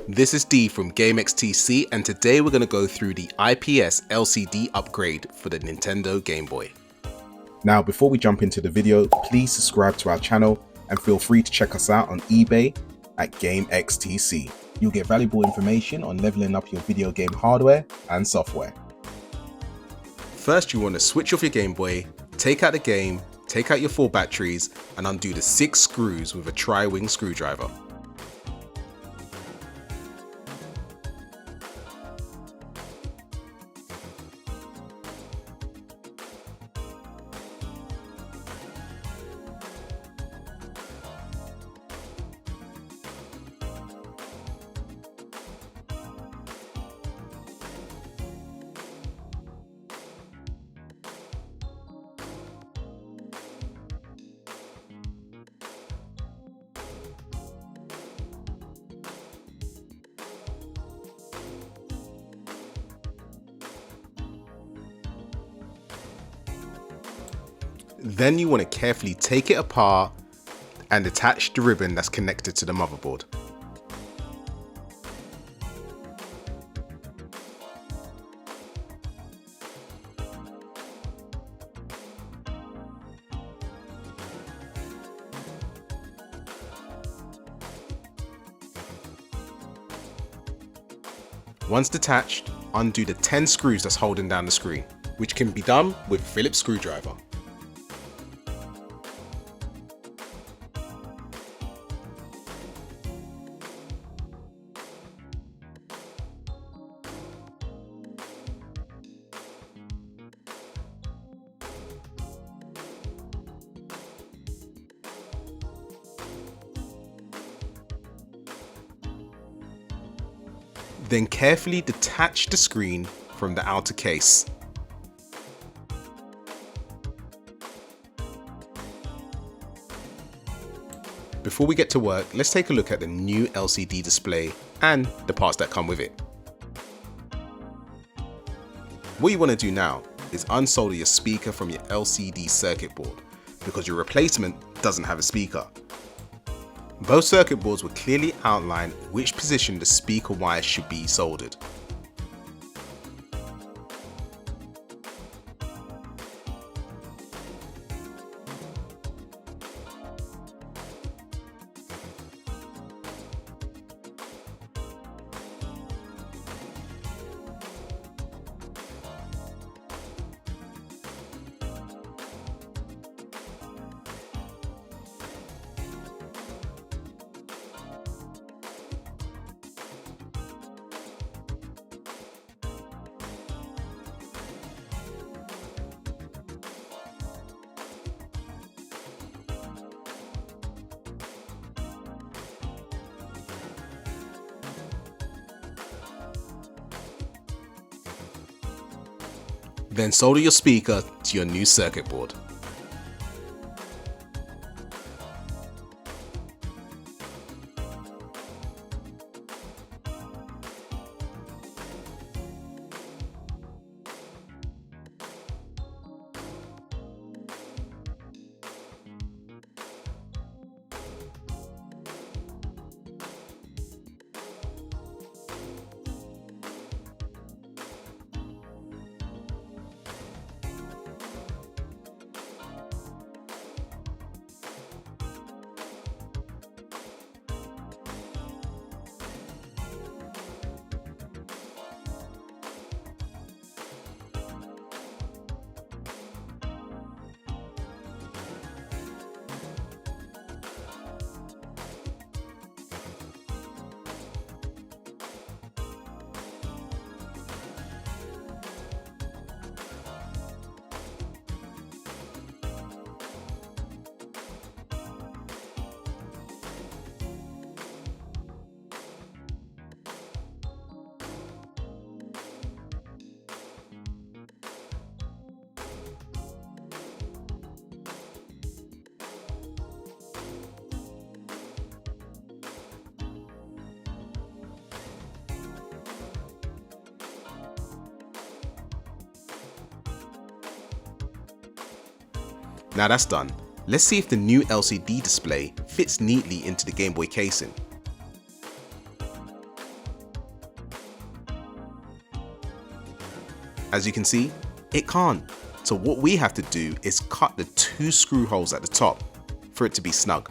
This is D from GameXTC, and today we're going to go through the IPS LCD upgrade for the Nintendo Game Boy. Now, before we jump into the video, please subscribe to our channel and feel free to check us out on eBay at GameXTC. You'll get valuable information on leveling up your video game hardware and software. First, you want to switch off your Game Boy, take out the game, take out your 4 batteries, and undo the 6 screws with a tri-wing screwdriver. Then you want to carefully take it apart and attach the ribbon that's connected to the motherboard. Once detached, undo the 10 screws that's holding down the screen, which can be done with a Phillips screwdriver. Then carefully detach the screen from the outer case. Before we get to work, let's take a look at the new LCD display and the parts that come with it. What you want to do now is unsolder your speaker from your LCD circuit board because your replacement doesn't have a speaker. Both circuit boards will clearly outline which position the speaker wire should be soldered. Then solder your speaker to your new circuit board. Now that's done, let's see if the new LCD display fits neatly into the Game Boy casing. As you can see, it can't. So what we have to do is cut the 2 screw holes at the top for it to be snug.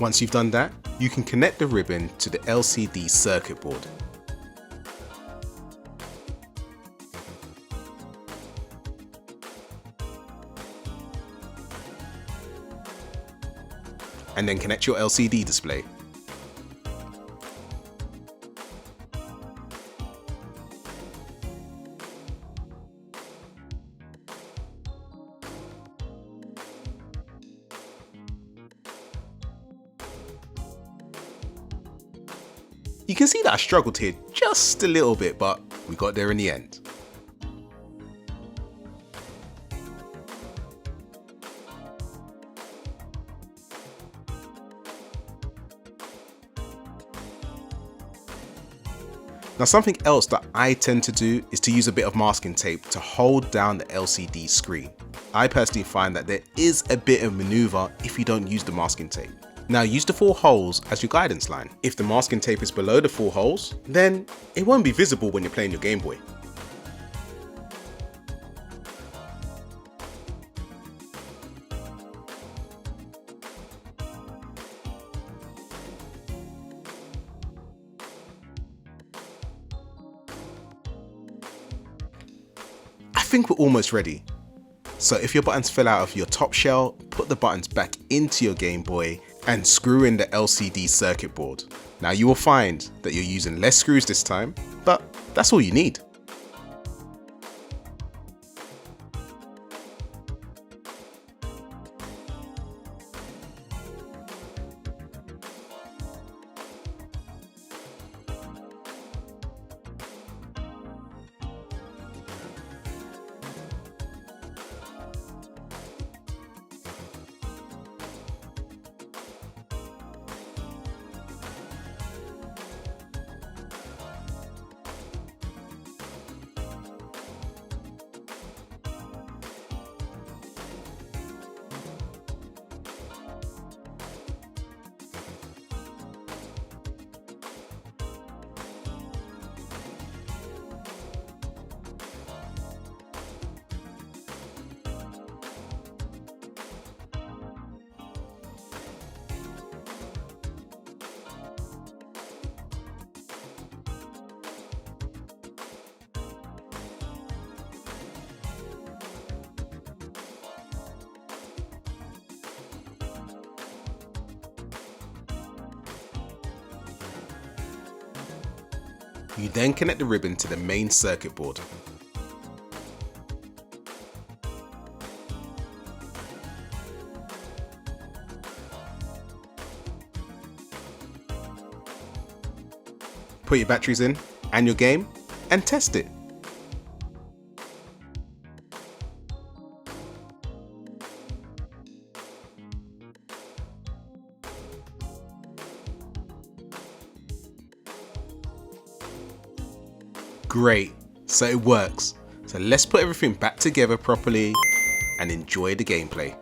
Once you've done that, you can connect the ribbon to the LCD circuit board. And then connect your LCD display. You can see that I struggled here just a little bit, but we got there in the end. Now something else that I tend to do is to use a bit of masking tape to hold down the LCD screen. I personally find that there is a bit of maneuver if you don't use the masking tape. Now use the 4 holes as your guidance line. If the masking tape is below the 4 holes, then it won't be visible when you're playing your Game Boy. I think we're almost ready. So if your buttons fell out of your top shell, put the buttons back into your Game Boy and screw in the LCD circuit board. Now you will find that you're using less screws this time, but that's all you need. You then connect the ribbon to the main circuit board. Put your batteries in and your game and test it. Great, so it works. So let's put everything back together properly and enjoy the gameplay.